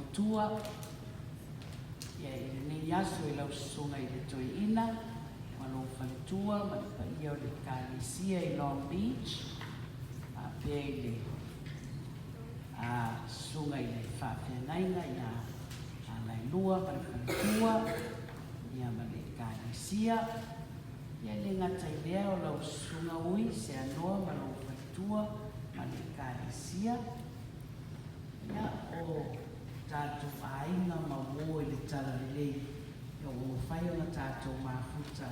faletua ia i lenei aso i laususuga i le toeina ma lou faletua ma le paia o le ekalesia i Long Beach pea i le susuga i le faafeagaiga ia alailua ma le faletua ia ma le ekalesia ia le gata i lea o laususuga ui se anoa ma lou faletua ma le ekalesia ia o tatou aiga ma ua i le tala lelei ia ua fai ona tatou mafuta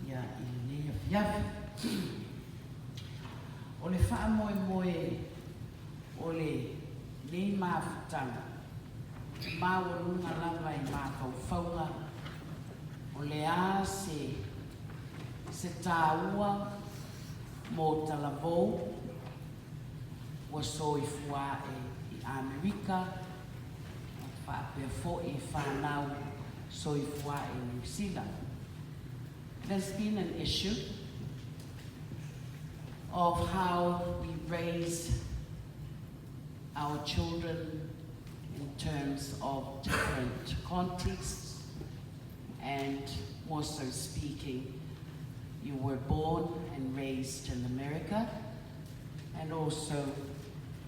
ia i lenei afiafi o le faamoemoe o le nei mafutaga maualuga lava i mafaufauga o le ā se tāua mo talavou ua soifua i Amerika faapea foʻi fanau soifua i New Zealand. There's been an issue of how we raise our children in terms of different contexts, and more so speaking, you were born and raised in America, and also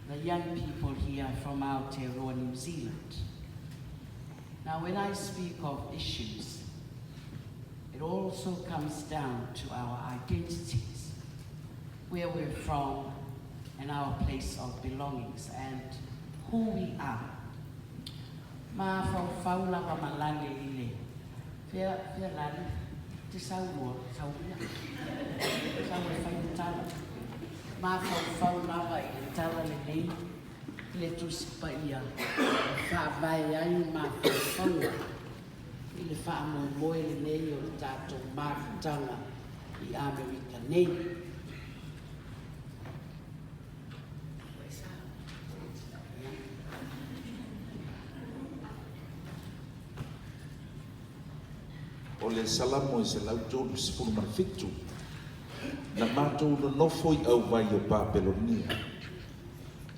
the young people here from Aotearoa, New Zealand. Now, when I speak of issues, it also comes down to our identities, where we're from, and our place of belongings, and who we are. Ma fau lava malale ile. Fia lale, te saua, sauia. Saua fai tala. Ma fau lava i tala le nei, le tusipa ia. Fa vai ai ma fau. Ile fa mo le nei o tato mafutanga i Amerika nei. O le salamo i se lautolu sifuru marifitu na mātou no nofo i au vai o Papelonia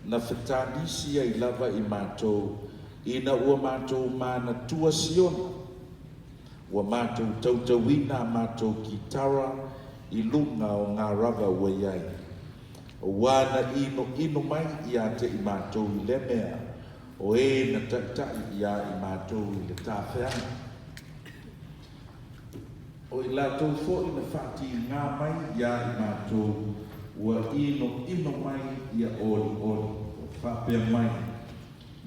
na whetanisi ai lava i mātou ina ua mātou mana tua siona ua mātou tautauina mātou ki tara i lunga o ngā rawa ua iai o wana ino mai i ate i mātou i le mea o na taktai ia i mātou i le tāwheanga o i lātou fōi na whāti ngā mai ia i mātou ua ino mai ia oli o whāpea mai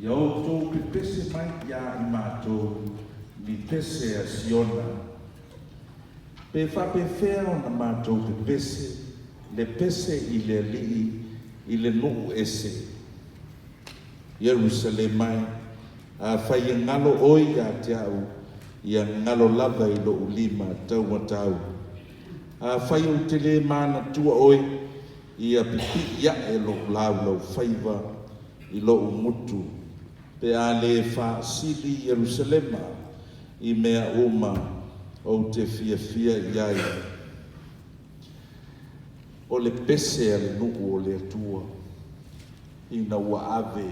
ia o tō pepese mai ia i mātou ni pese a siona pe whāpea whea o na mātou pepese le pese i le lii i le nuu ese Jerusalem mai a whai ngalo oi a te au ia ngalo lava i lo ulima tau matau. A whai o te le mana tua oi ia pipi ia e lo lau whaiva i lo umutu. Pe a le wha sili Jerusalema i mea oma o te fia iai. O le pese a le nuku o le atua. I na ua ave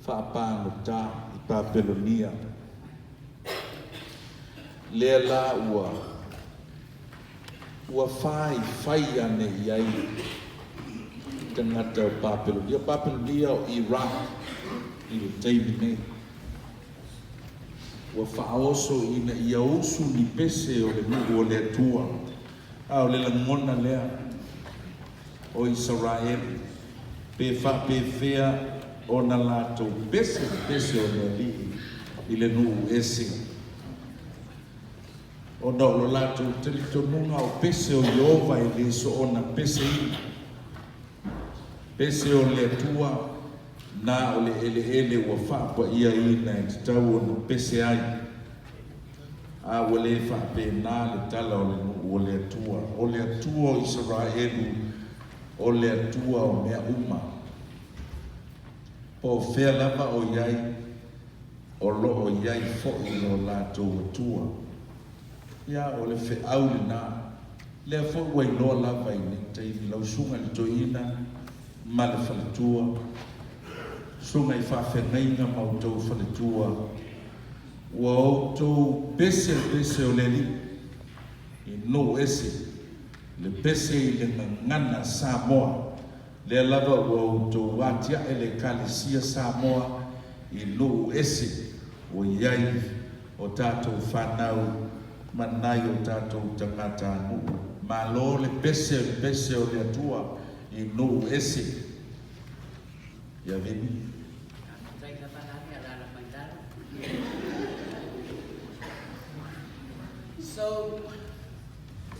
whaapano tā i Papelonia. Lea la ua whai ane iai tangata o Papelonia o Iraq i le teimi nei. Ua whaoso ina ia usu ni pese o le nuku o le atua. O le langona lea o Israel. Pe whapewhea o na lato pese o le li i le nuku ese. O na o lato telitonunga o pese o Jehova i le so o na pese i. Pese o le atua na o le ele ua whaapa ia ina e te tau o na pese ai. A o le whaape nā le tala o le atua. O le atua o Israelu, o le atua o mea uma. Po whea lava o iai, o lo o iai fo'i o lato atua. Ia o le whe au le nā, lea fo'i wai loa lava i ne teimi lausunga le toina, ma le whalatua. so ngai whawhengainga mautou whanetua. Ua outou pese o leli, I no ese, le pese I le ngana Samoa, le lava ua outou atia e le kalesia Samoa, I no ese, o iai o tātou whanau, manai o tātou tangata anu. Ma lo le pese o le atua, I no ese. Ia vini. So,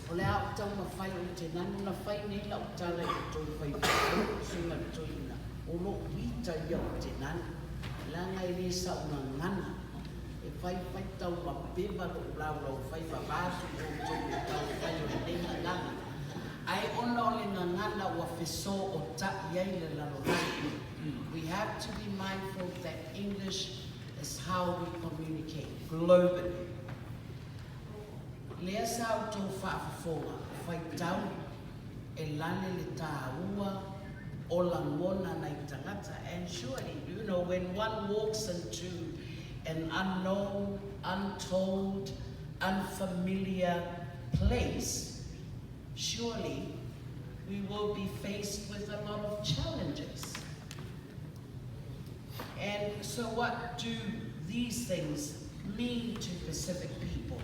o le au tau ma whai o te nanu na whai nei lau tala I tō whai sunga toina. O lo wita ia o te nanu. Langa I le sa una ngana. E whai tau ma beba lo lau whai wabatu o tō tau whai o le nei ngana. Ai ona o le ngana ua wheso o ta iai le lalorani. We have to be mindful that English is how we communicate globally. Lea sao tō whaafafonga, whai tau, e lane le tāua, o langona nei tangata. And surely, you know, when one walks into an unknown, untold, unfamiliar place, surely we will be faced with a lot of challenges. And so what do these things mean to Pacific people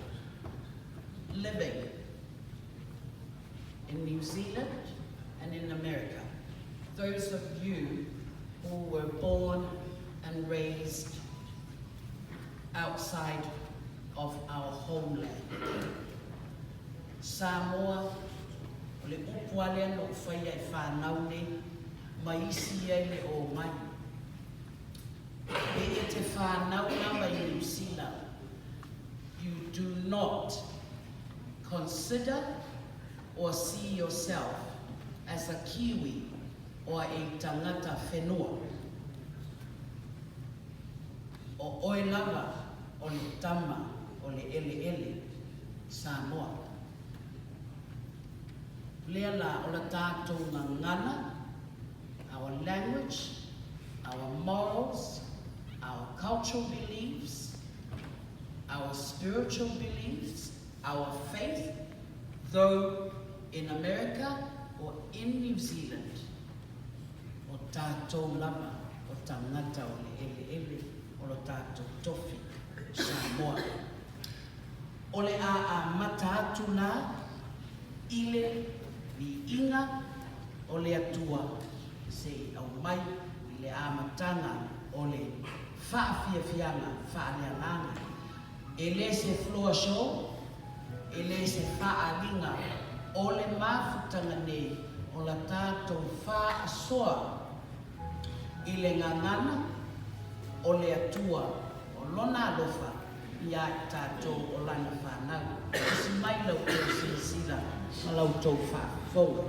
living in New Zealand and in America? Those of you who were born and raised outside of our homeland. Samoa, o le upualea no whaia I whanau ne, maisi ai le o mai. E te whanau nama I New Zealand, you do not consider or see yourself as a Kiwi or a tangata whenua. O oe lava o le tama o le ele Samoa. Lea la o la tātou ngana, our language, our morals, our cultural beliefs, our spiritual beliefs, our faith, though in America or in New Zealand, o tātou lava, o tangata o le ele, o lo tātou tofi, Samoa. O le a mata atu nā, ile ni inga, o le atua, se au mai, ile a matanga, o le whaafiafianga, whaaleanganga. E le se floor show, e le se whaalinga, o le mafutanga nei, o la tātou whaasoa, I le ngangana, o le atua, o lona alofa, ia tātou o lana whanau. Si mai lau tau silasila, ma lau tau whaafou.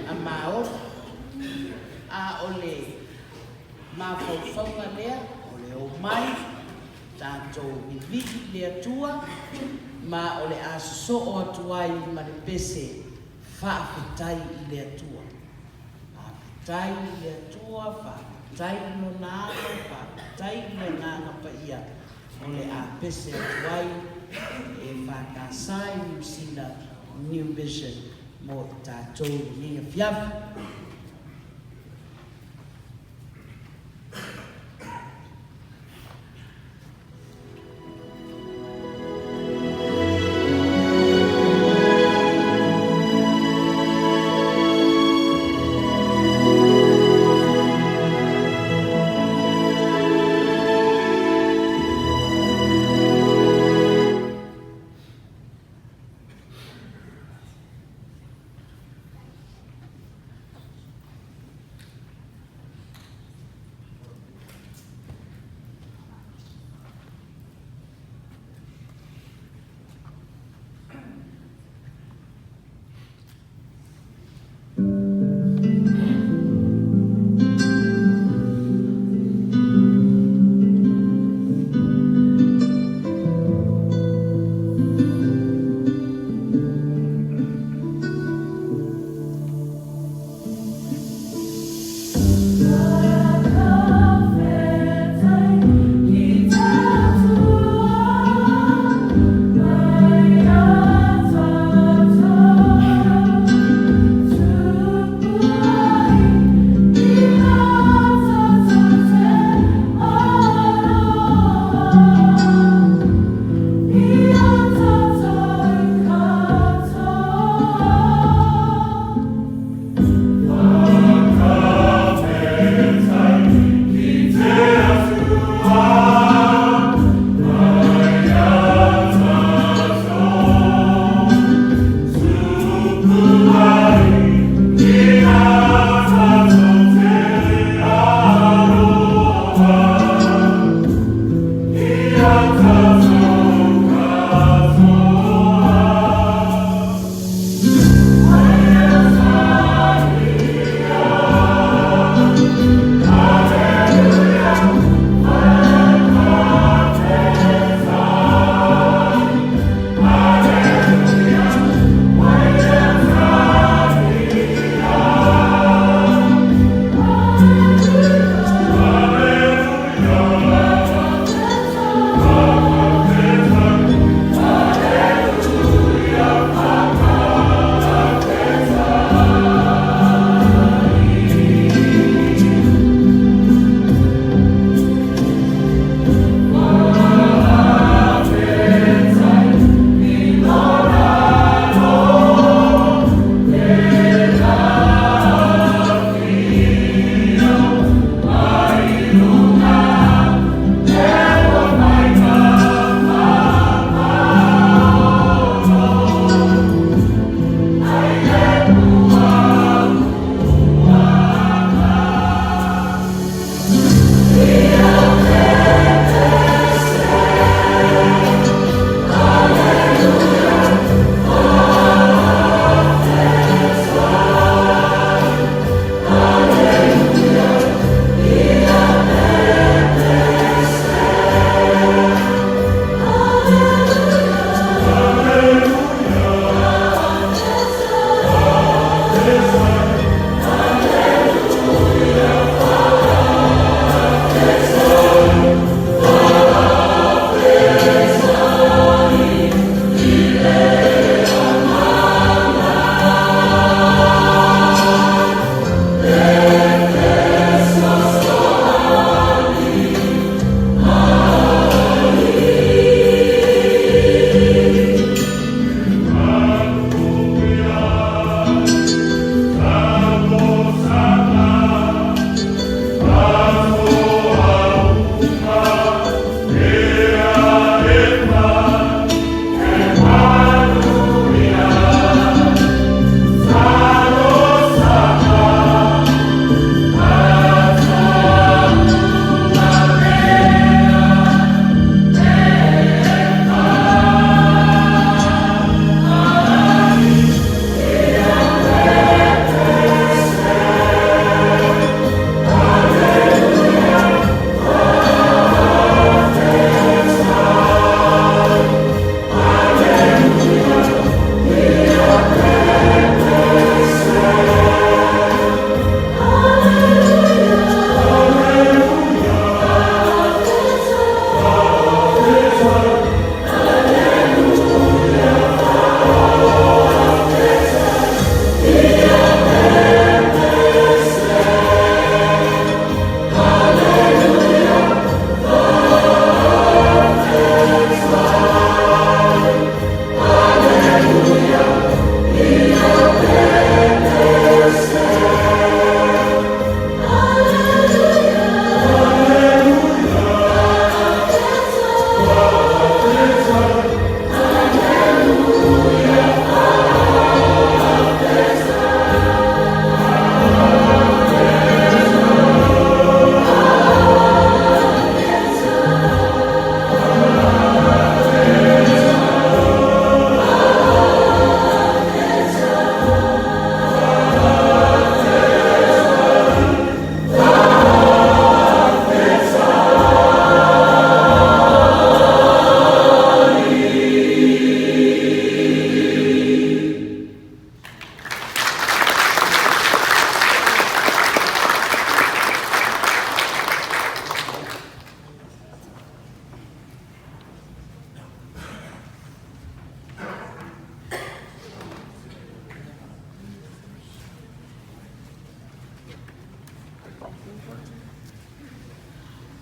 a mao a ole mawhauwhaunga lea, ole o mai, tātou i viki lea tua, ma ole a so o atuai ma le pese whaafetai i lea tua. Whaafetai i lea tua, whaafetai no nāna, whaafetai lea nāna pa ia, ole a pese atuai e whakasai New Zealand New Vision mo tātou ni whiawi.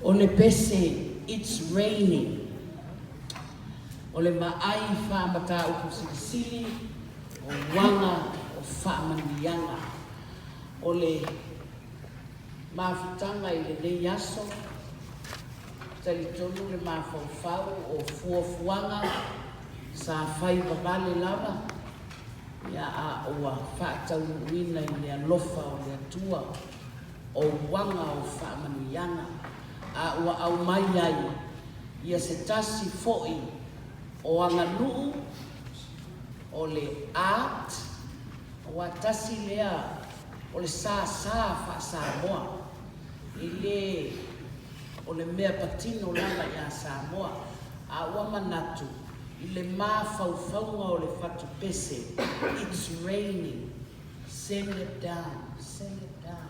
O le pese, it's raining. O le maai whaamata upu silisili, o wanga o whaamanianga. O le mawhitanga i le nei aso, talitonu le mawhauwhau o fuafuanga, sa whai wabale lava, ia a ua whaatau uina i le alofa o le atua, o wanga o whaamanianga, a ua au mai ai, ia se tasi fo'i o anga nuu, o le art, o a tasi lea, o le sa wha Samoa, i le, o le mea patino lana ia Samoa, a ua manatu, i le mā whauwhaunga o le whatu pese, it's raining, send it down, send it down.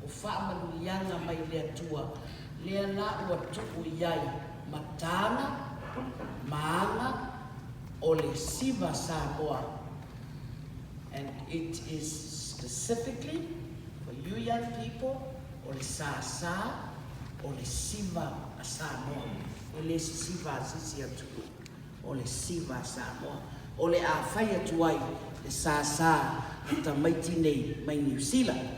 O whaamanianga mai le atua, lea na ua tuku iai, matanga, maanga, o le siva Samoa. And it is specifically for you young people, o le sa, o le siva a Samoa. O le siva sisi atu, o le siva Samoa. O le a whai atu ai, le sa, ta maiti nei, mai New Zealand.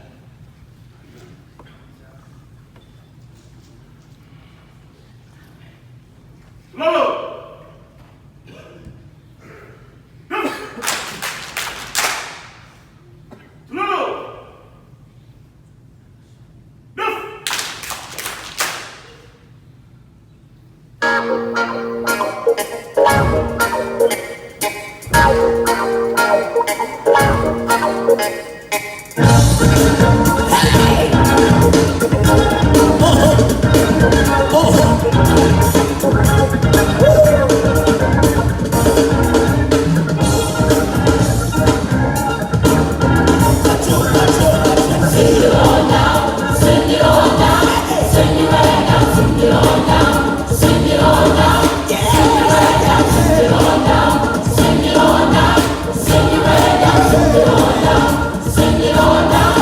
Send it on down.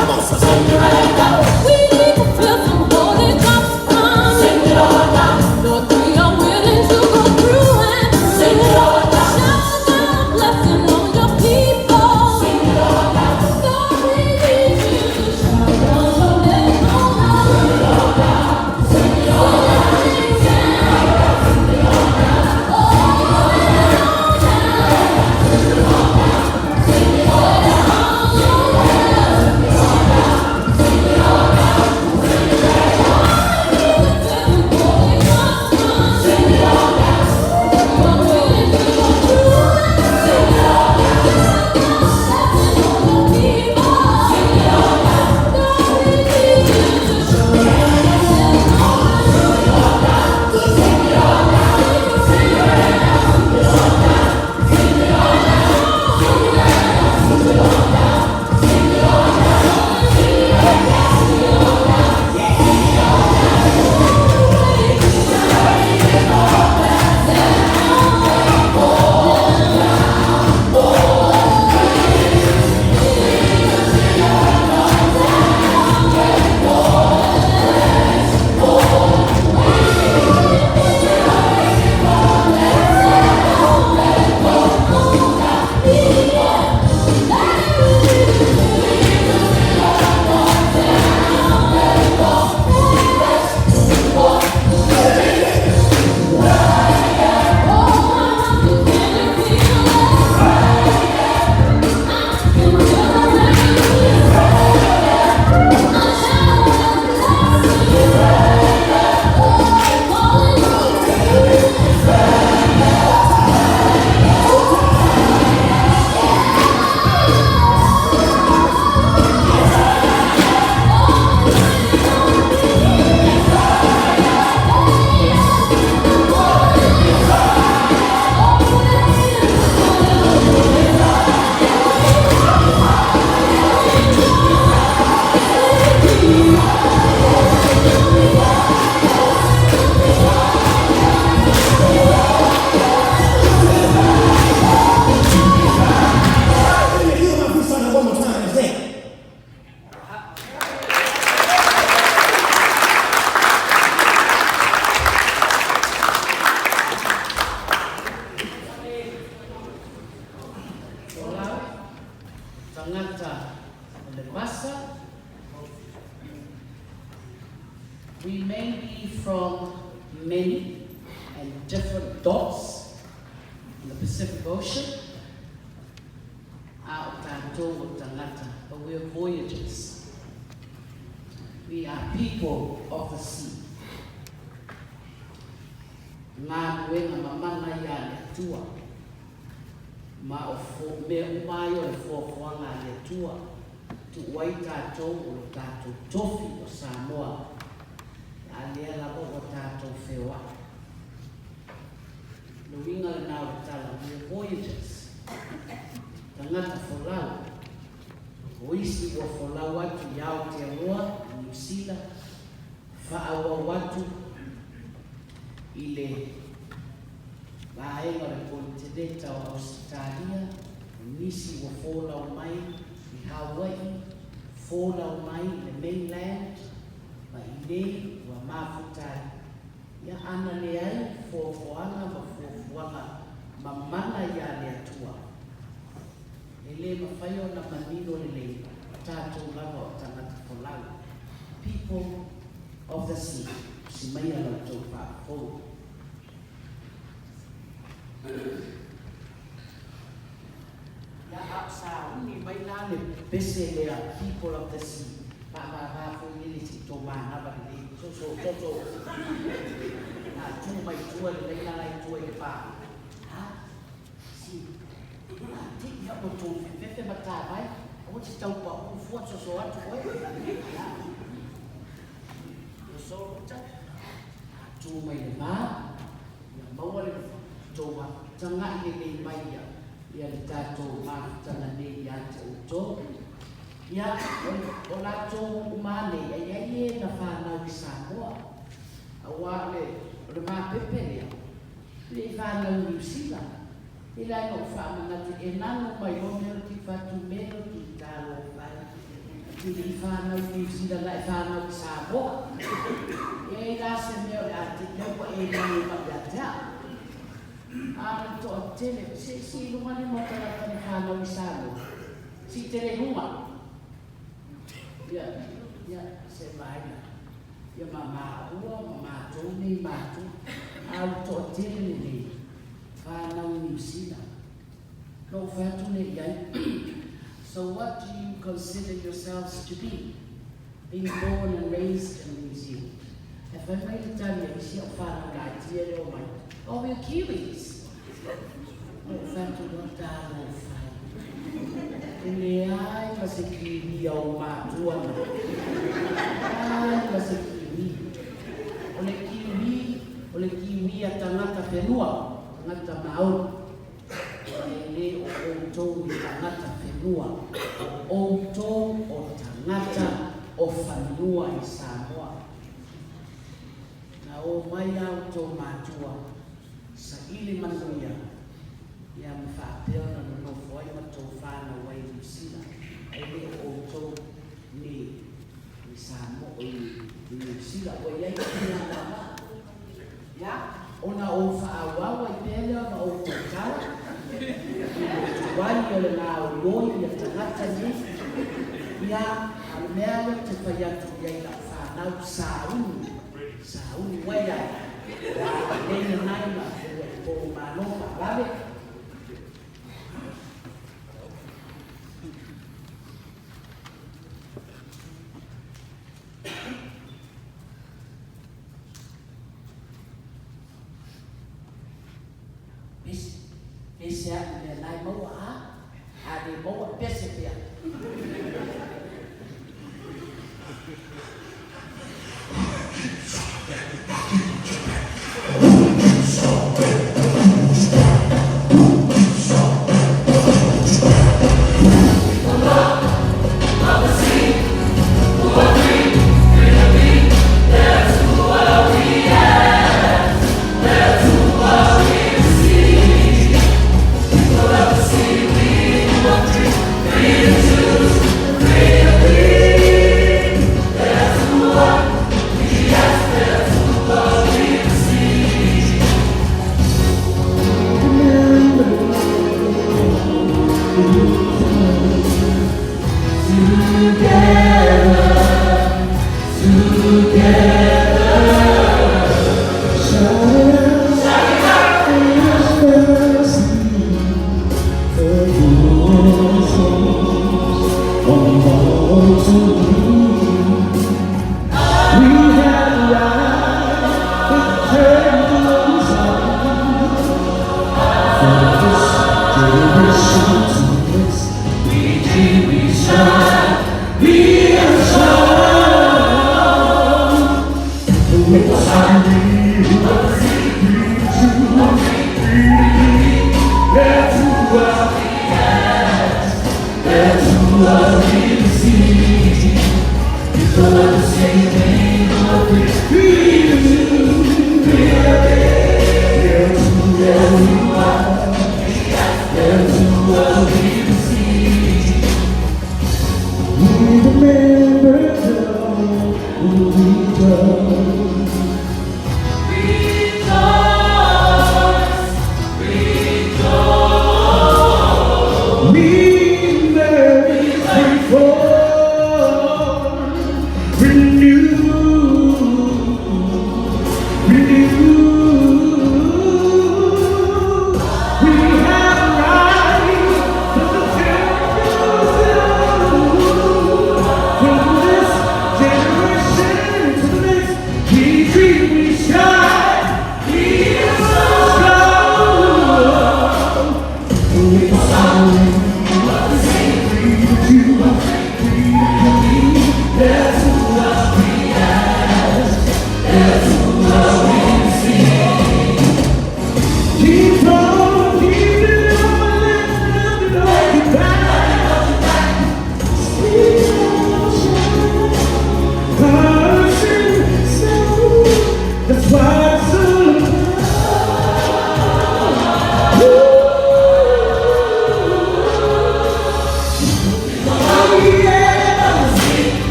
Elevasa. We may be from many and different dots in the Pacific Ocean, but we are voyagers. We are people of the sea. Ngā wenga mamana ia le tua, ma o me umai o le fōwhanga le tua, tu wai tātou o tātou tofi o Samoa, a lea labo o tātou whewa. No inga le nāo le tala, we are voyagers. Tangata wholau, o isi o wholau atu i Aotearoa, New Zealand, whaawa watu, i le vaenga le kontinenta o Australia, nisi wa fōlau mai i Hawaii, fōlau mai le mainland, ma i nei wa mafutai. Ia ana le ai fōwhanga ma fōwhanga ma mana ia le atua. E le mawhaio na manino le le tātou lava o tangata wholau. People of the sea. Si mai ala tō whāwhou. Ia apsa uni mai nā le bese lea people of the sea. Whāwhou nili si tō mānawa le so toto. Nā tū mai tua le leila lai tua i pā. Ha? Si. Nā tiki hapo tō whiwhewe mata vai. O te tau pa ufua so atu koe. Ia. Ia so rota. Tū mai le mā, ia maua le tō tanga i le mai ia, ia le tātou mātana ne i ate o tō. Ia, o la tō umane, ia ie na whānau i Samoa. Awa le mā pepe lea, le i whānau New Zealand. I lai no whāmanatu e nano mai o mero ki whatu mero ki tālo whai. I whānau New Zealand, lai whānau i Samoa. E la se meo le ate lewa e nani mai atea. Ana to a tele, si lumane mo tala tani whanau i Samoa. Si tele huma. Ia, se vaina. Ia mama ua, mama tōne, mātu. Au to a tele ne whanau New Zealand. No whatu ne iai. So what do you consider yourselves to be? Being born and raised in New Zealand. If I made a time, you see how far I got my. Oh, we're Kiwis. Oh, thank you, Lord, darling. And I was a Kiwi, oh, my one. I was a Kiwi. Ole Kiwi at Tangata Penua, Tangata Maun. Ele o tō i Tangata Penua. O tō o Tangata o Whanua i Samoa. O mai au tō mātua, sa ili manuia, ia me whāpeo na no whai ma tō whāna wai New Zealand, e le o tō ni Samoa, i New Zealand, o iai ki ngā rama. Ia, ona o whaawawa i pēlea ma o tō kara, i tō wai o le ngā o loi i a tangata ni, ia, al mea le te whai atu iai la whānau sāunu, Sauni waya, nene naima, o manoa, vale? Pese a me nai moa a de moa pese pia. Let's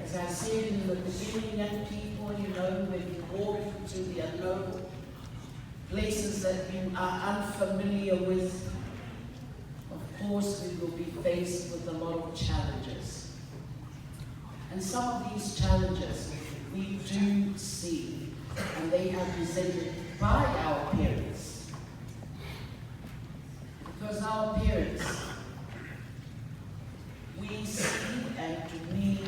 As I said in the beginning, young people, you know, when you walk into the unknown, places that you are unfamiliar with, of course we will be faced with a lot of challenges. And some of these challenges we do see, and they are presented by our parents. Because our parents, we see and we,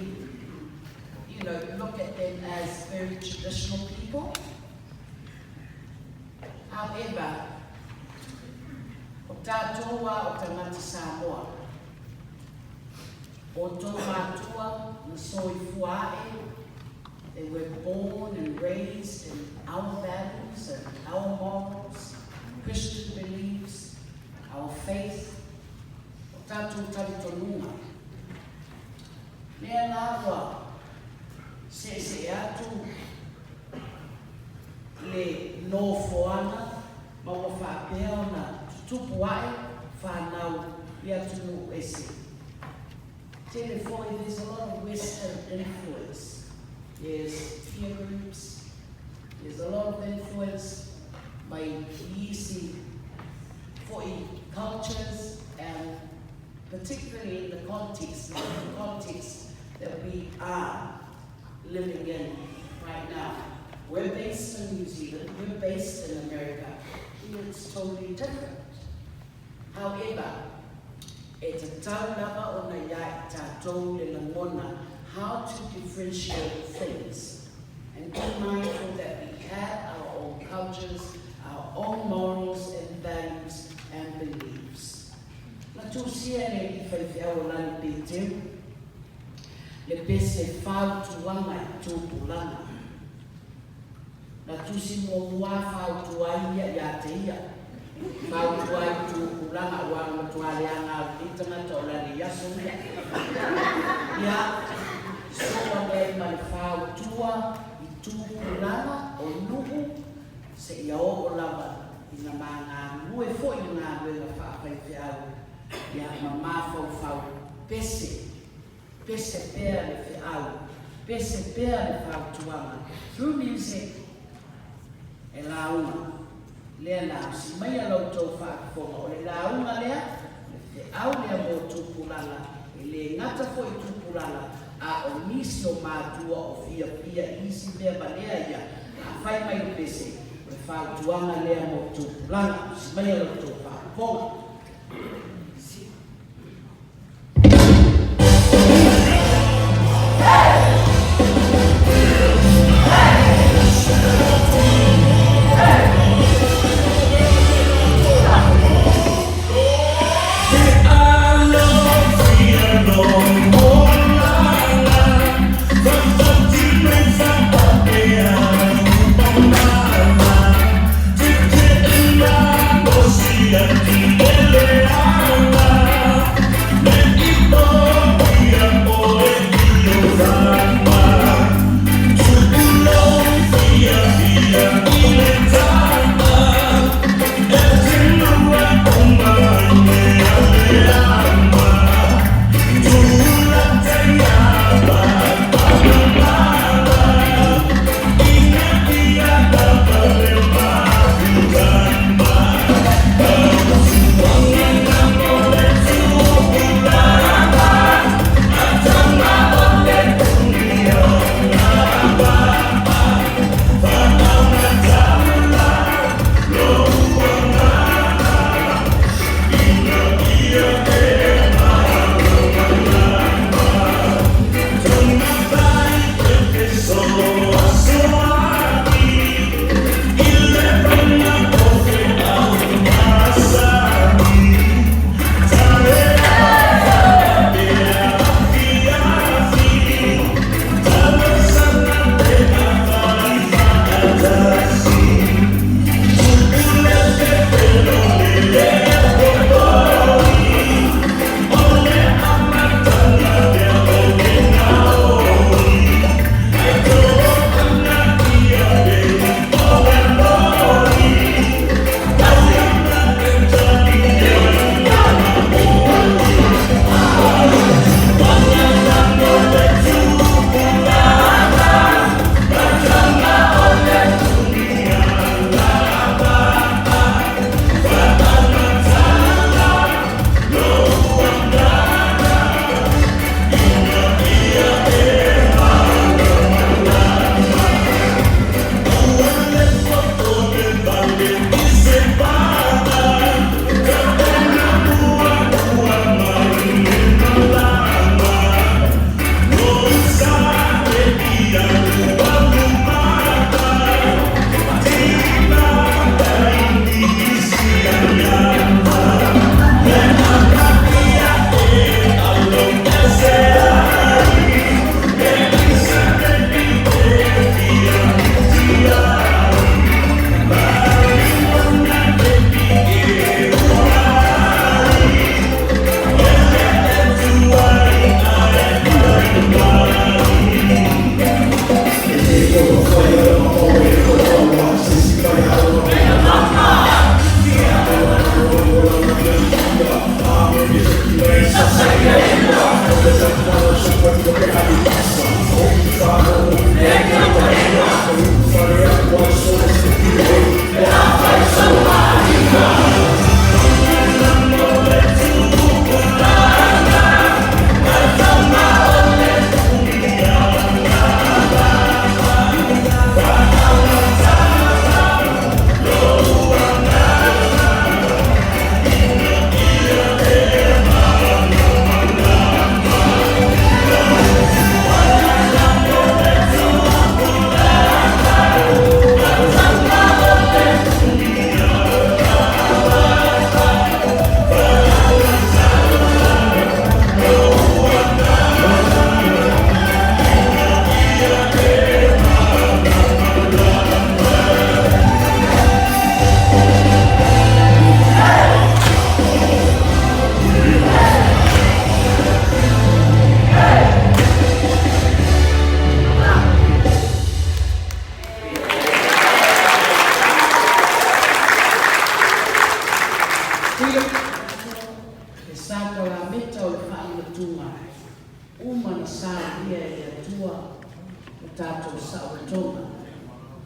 you know, look at them as very traditional people. However, o tātoa o tangata Samoa, o tō mātua na soifuae, they were born and raised in our values and our morals, Christian beliefs, our faith, o tātou taritonunga. Nea nāua, se atu, le no foana, maua whapea ona tutupu ai, whanau i atu no ese. Therefore, there's a lot of Western influence. There's peer groups, there's a lot of influence by easy for cultures and particularly in the context that we are living in right now. We're based in New Zealand, we're based in America, here it's totally different. However, it's a taulava o na ia tātou le lamona, how to differentiate things and be mindful that we have our own cultures, our own morals and values and beliefs. Na tūsia ne I whaiwhiau o lani pēteu, le pese whau tuanga I tūpulanga. Na tūsi mō mua whau tuaia ia te ia. Whau tuai tūpulanga wanga tuareanga itanga tō lani yaso mea. Ia, soa mei mai whau tua I tūpulanga o nuhu se ia o lava I nga mga lue fo I nga lue nga whawhaiwhiau. Ia mamā whau pese pēr le whiau, pese pēr le whau tuanga. Through music, e launga, lea nā, si mai a lau tau whakafonga, o le launga lea, le whiau lea mō tūpulanga, e le ngata fo I tūpulanga, a o nisi o mātua o fia isi mea malea ia, a whai mai le pese, le whau tuanga lea mō tūpulanga, si mai a lau tau whakafonga. Yeah. o le whaingatunga. Umana sa ia e atua o tātou Saʻawatonga.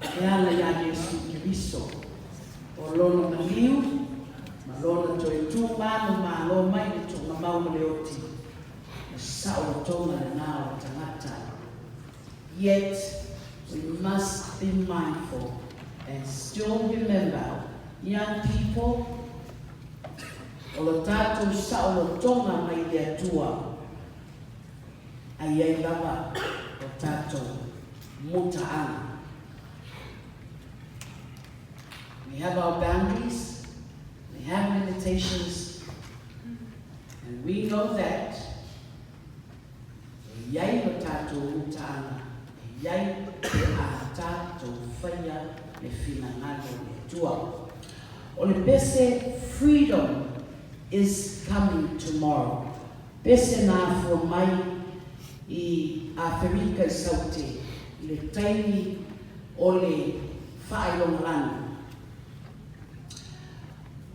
E ala ia Iesu Kiriso. O lona maliu, ma lona toe tūmanu ma lo mai le tunga mauma le oti. E Saʻawatonga le nā o tangata. Yet, we must be mindful and still remember, young people, o lo tātou Saʻawatonga mai le atua. Ai ai lava o tātou mutaanga. We have our boundaries, we have limitations, and we know that e iai o tātou mutaanga, e iai a tātou whaia me whinangalo le tua. O le bese, freedom is coming tomorrow. Bese nā fua mai I Afrika Saute, I le taimi o le whaelongalani.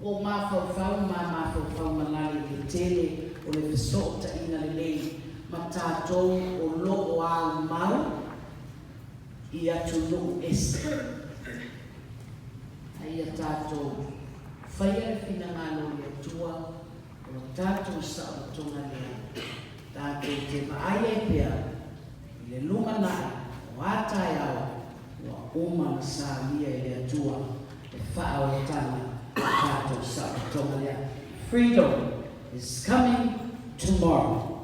O mawhauwhau, mawhauwhau malari le tele o le fesota ina le lei ma tātou o loo au mau I atu loo ese. Ai a tātou whaia le whinangalo le atua o tātou Saʻawatonga lea. Tātou te maaia pia, I le lunga nai, o atai awa, ua umana sa lia I le atua, e whaawatanga, tātou Saʻawatonga lea. Freedom is coming tomorrow.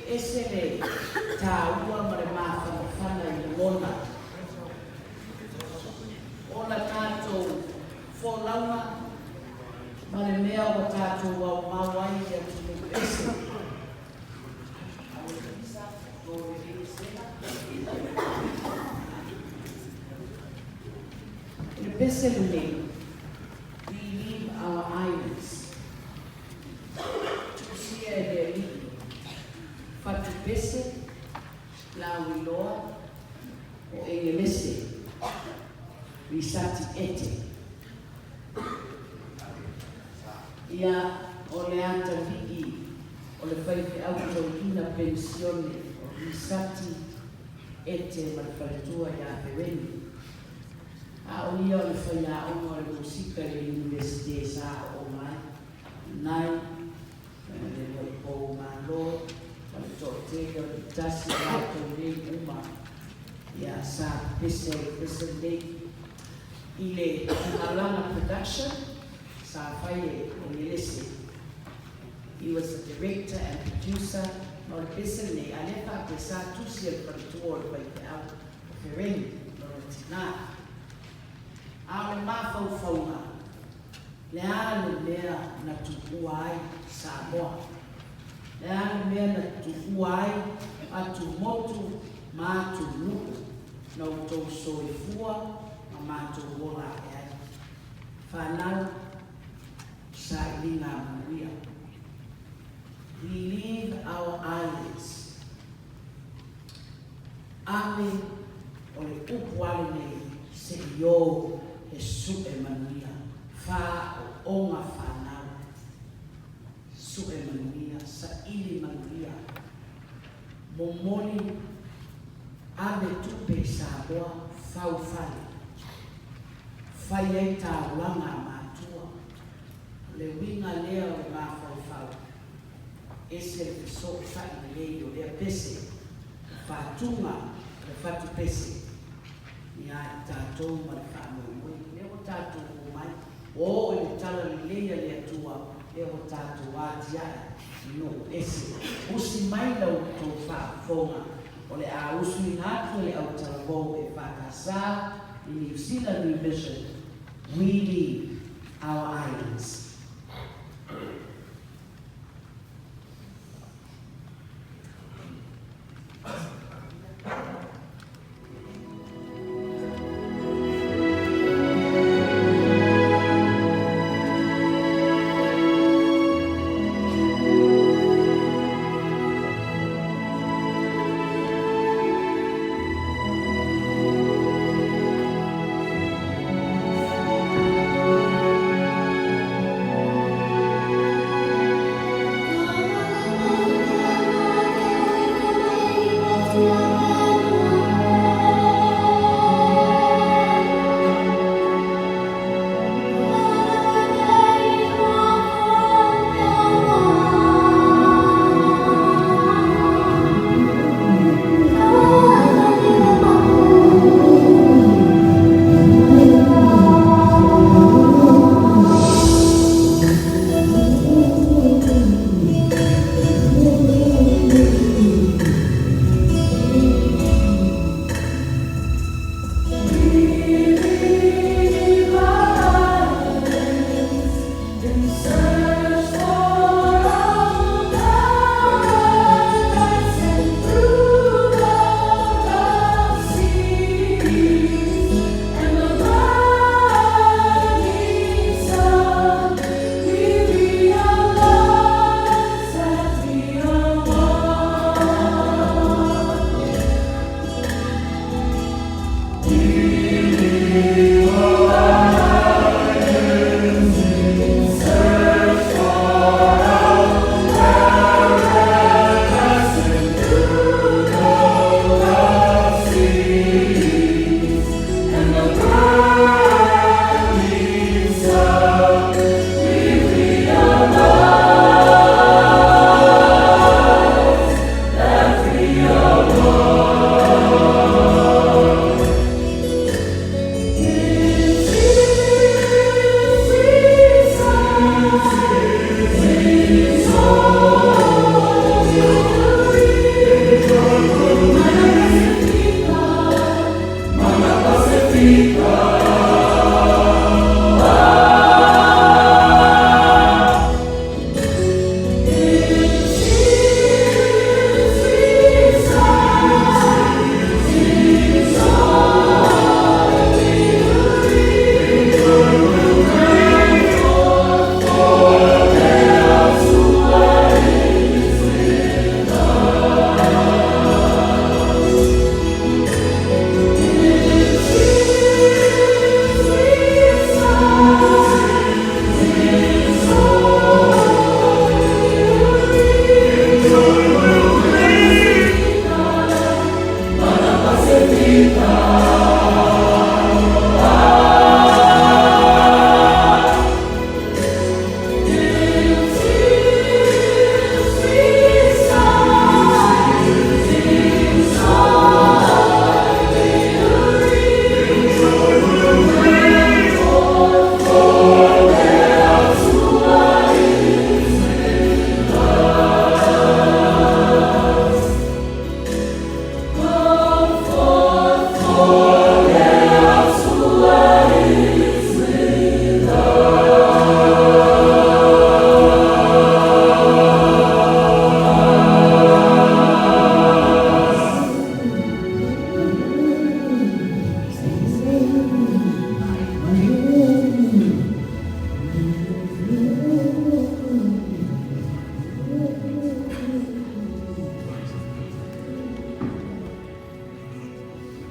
ese le tāua ma le mawhanawhana i le mona. Ona tātou wholauna ma le mea o tātou wau mawai i atu le ese. In Bethlehem, we leave our islands to see their living. Fatu Bese, la wiloa, o engelese, risati ete. Ia o le ata viki, o le whaife auto ina pensione, o risati ete malwhaletua ia Pereni. A o ia o le whaia o le musika le universite sa o mai. Nai, le mo i pou malo, o le tōtega, o le tasi ato rei uma. Ia sa pese rei. I le Alana Production, sa whaie o Melese. He was the director and producer. No le pese nei, a lepa pe sa tusi al paritua o le whaite au. Pereni, no le tina. A le mawhauwhaunga, le ale mea na tukua ai Samoa. Le ale mea na tukua ai atu motu ma atu nuku na utou soifua ma mātou wola e ai. Whanau sa ilinga Maria. We leave our islands. Ame o le upu ale nei se yo su Emanuia, fa onga whanau. Su Emanuia, sa ili Manuia. Momoli ame tupe Samoa fau fale. Fai ei tā wanga mātua. Le winga lea o le mawhau fau. Ese le fiso fai le lei o lea pese. Whatunga le fatu pese. Ia tātou ma le whanau. Tātou o mai, o le tala le leia le atua, e o tātou ātiai, no ese. Usi mai lau tō whaafonga, o le a usu i ngātu le au tarawau e whakasā, i New Zealand New Mission, we leave our islands.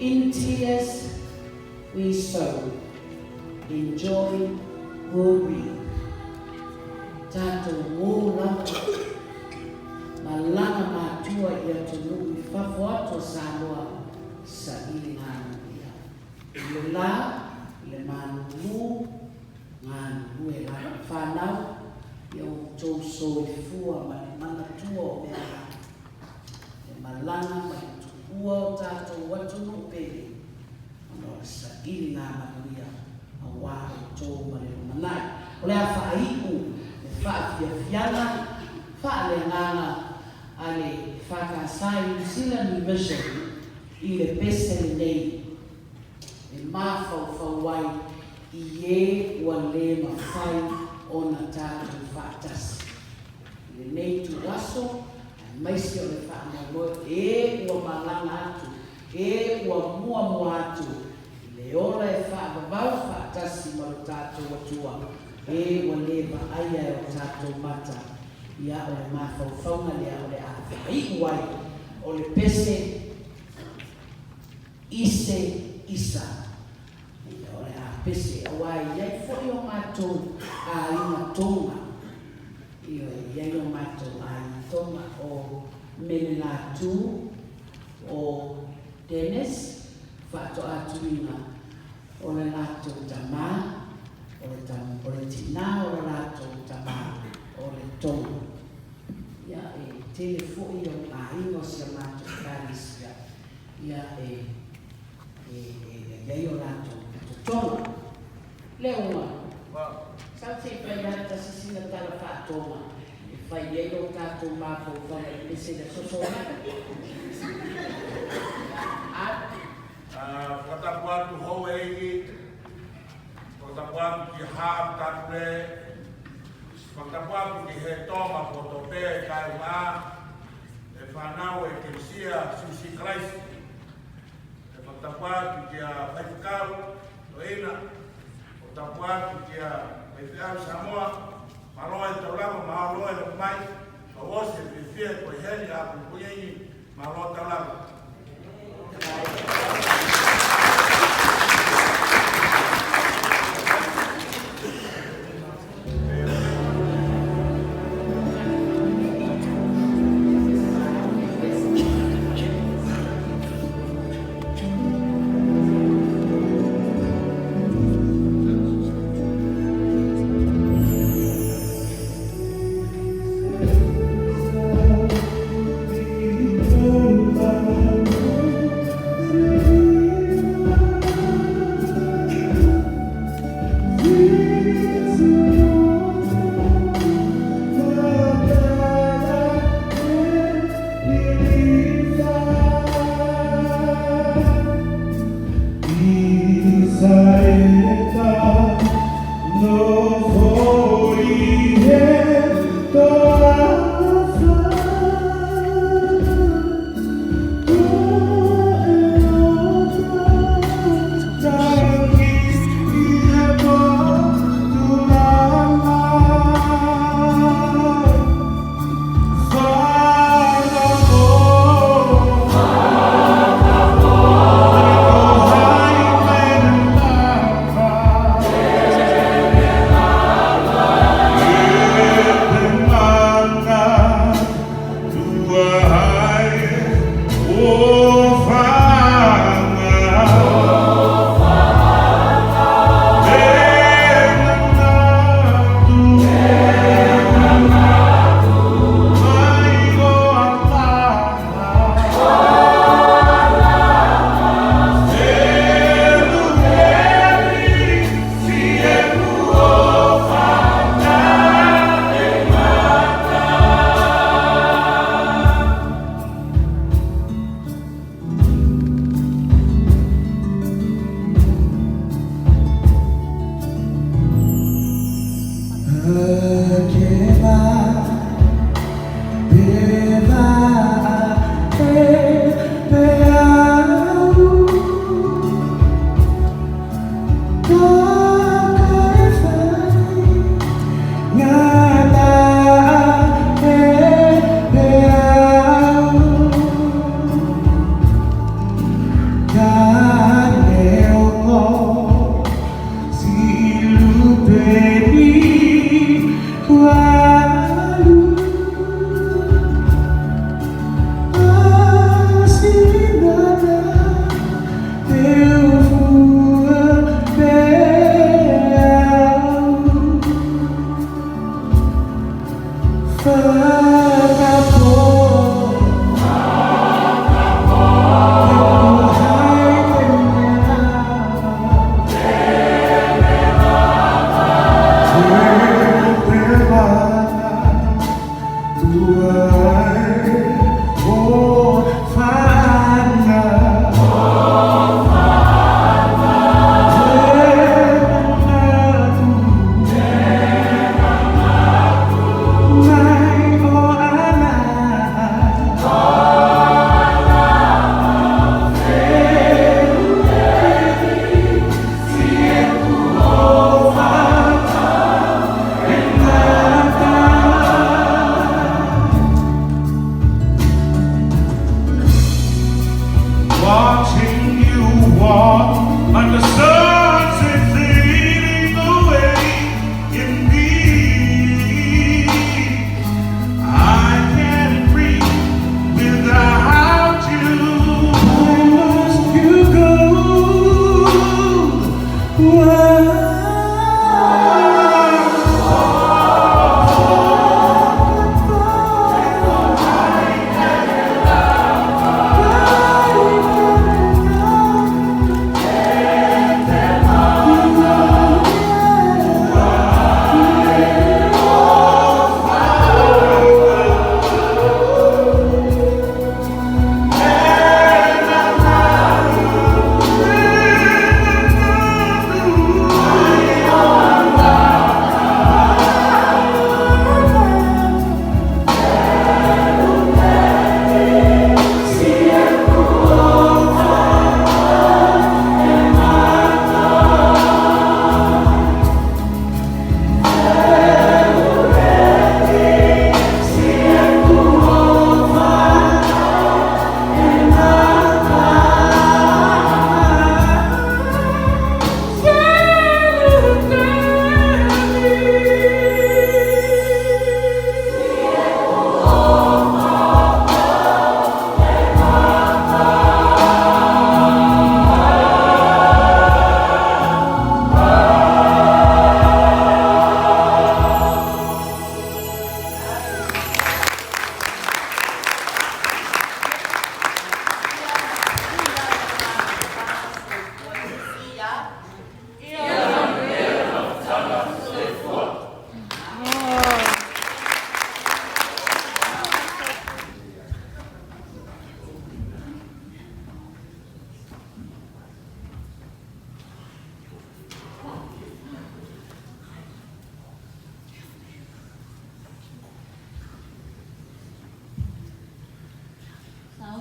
In tears we sow, in joy we'll reap. Tātou mō lava, malanga mātua ia tonu I whafo ato Samoa sa ili ngāna ia. I le la, le manu mū, ngānu e la whanau, ia o tō so I fua ma le mana tua o mea la. Le malanga ma le tukua o tātou watunu pere, ano sa ili ngāna ia, a wā o tō ma le manai. O le a whaiku, whaafiafiana, whaaleanganga ale whakasai New Zealand Vision I le pese le nei. E mawhau wai I e ua le mawhai o na tātou whaatasi. Le nei tu waso, maisi o le whaamaloe, e ua malanga atu, e ua mua atu. Le ora e whaamavau whaatasi ma le tātou atua. E ua le maaia o tātou mata ia o le mawhauwhaunga lea o le awhai wai o le pese ise isa ia o le a pese a wai iai fwoi o mātou a ina tonga ia iai o mātou a ina tonga o Menelatu o Dennis whaato atuina o le lātou tamā o le tina o le rato tamā o le tonga. Ia e tele fwoi o a ingo sia mātou kārisia. Ia iai o rato tonga. Leo ua, sau te whai ata sisina tala whaatonga. E whai iai o tātou māpou whanga I pese le sosona. Whatapuatu hou eigi, whatapuatu ki haam tātule, whatapuatu ki he tonga potope kai ngā, e whanau e Kirisia Susi Christ, e whatapuatu ki a Whaikau, Toina, whatapuatu ki a Whaikau Samoa, Maroa e Taulama, Maroa e Mai, Mawose e Whiwhia koe heri a Pupuyengi, Maroa Taulama.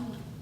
Hallelujah.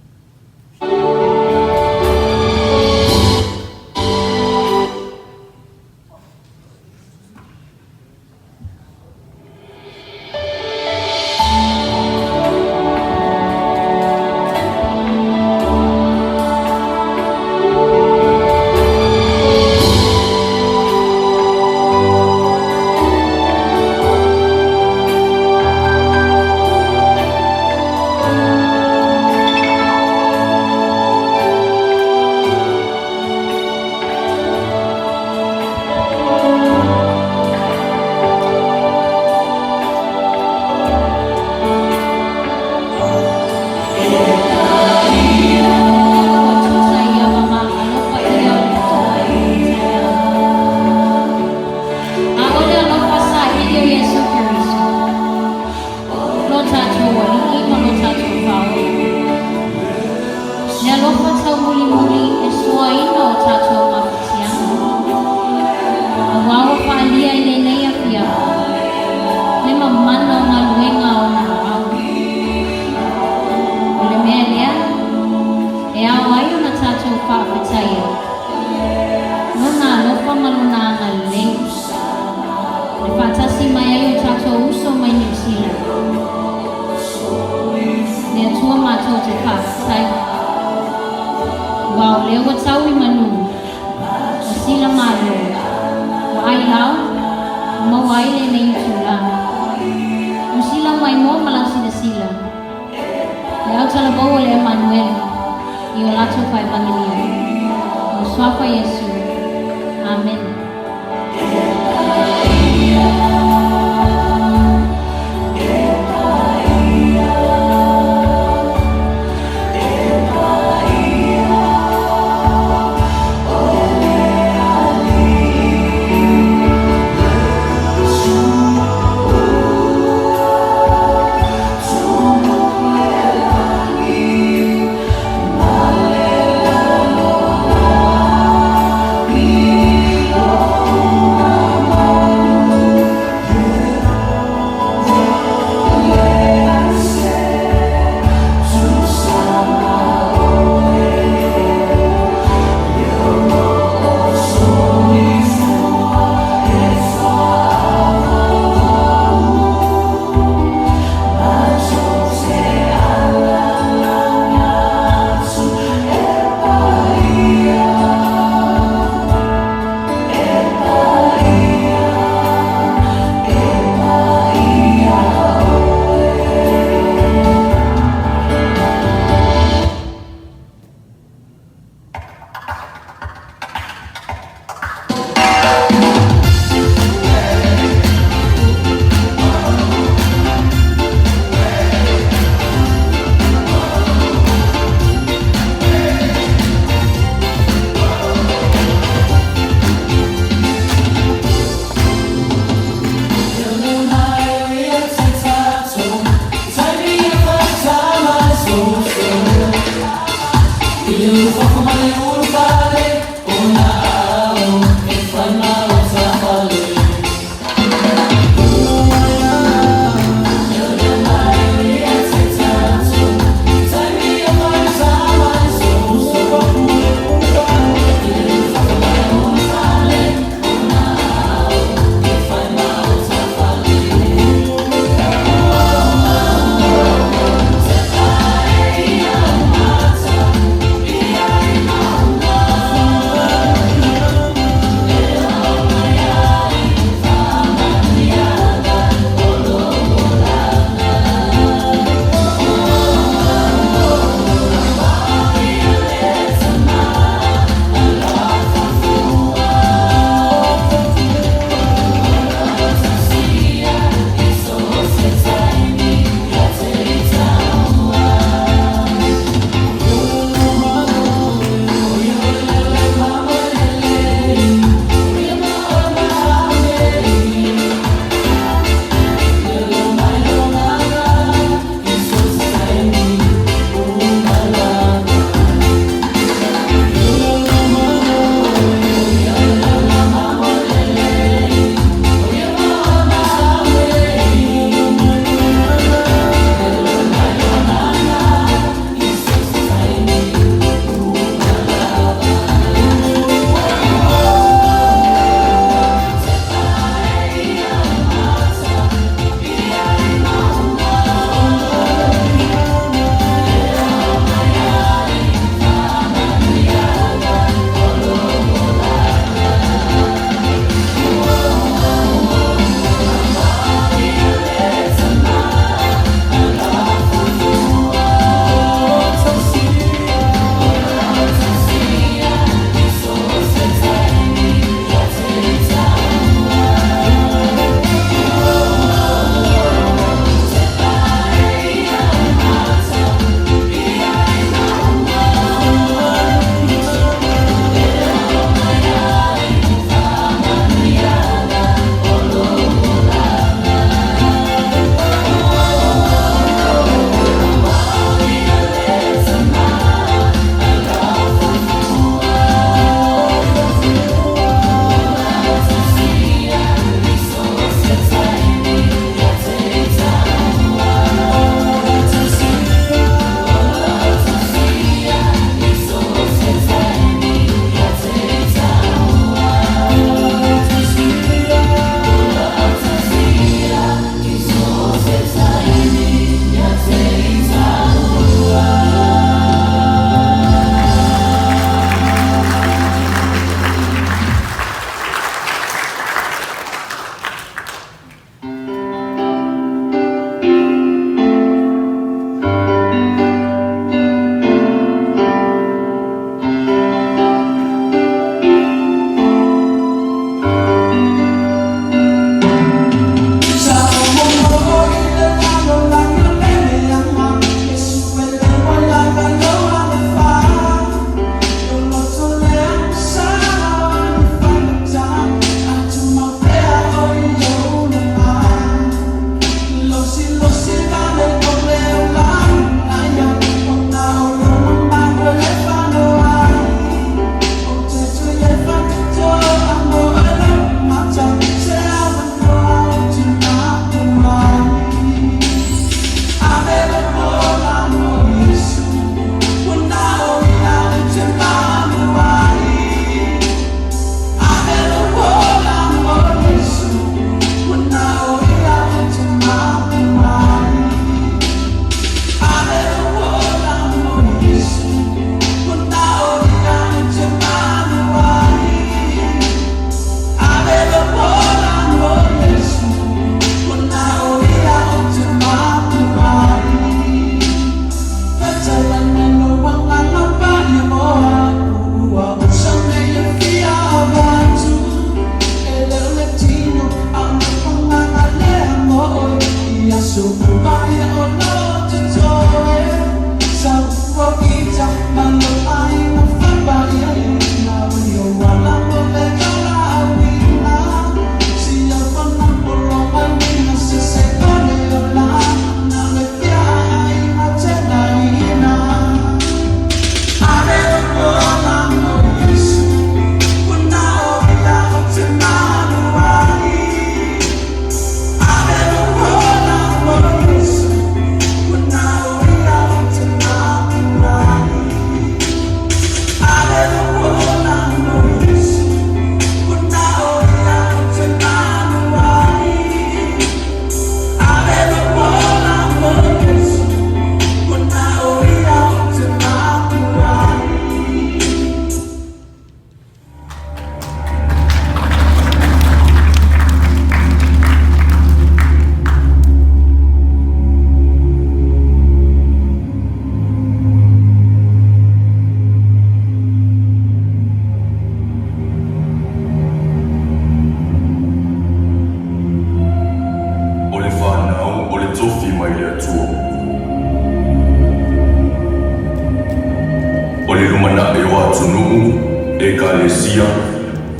atu nuu ekalesia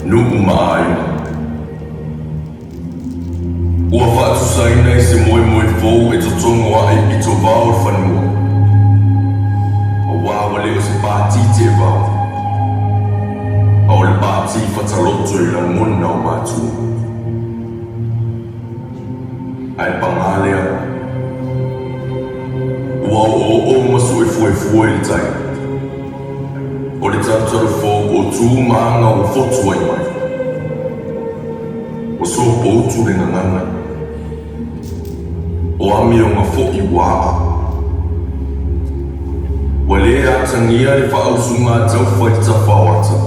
nuu maaina. Ua whaatusaina i se moe fou e totongo ai i to vau whanua. A wawa leo se pātite e vau. A o le pāti whataloto i la ngona o mātua. Ai pangalea. Ua o masu e fue le tai. O le tataru fō o tū maanga o fotu ai mai. O so poutu le ngangana. O ami o ngā fo i waa. Wa le atangia le whaausunga tau whai ta whawata.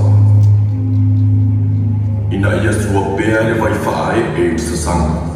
Ina ia tua bea le vai whae e sasanga.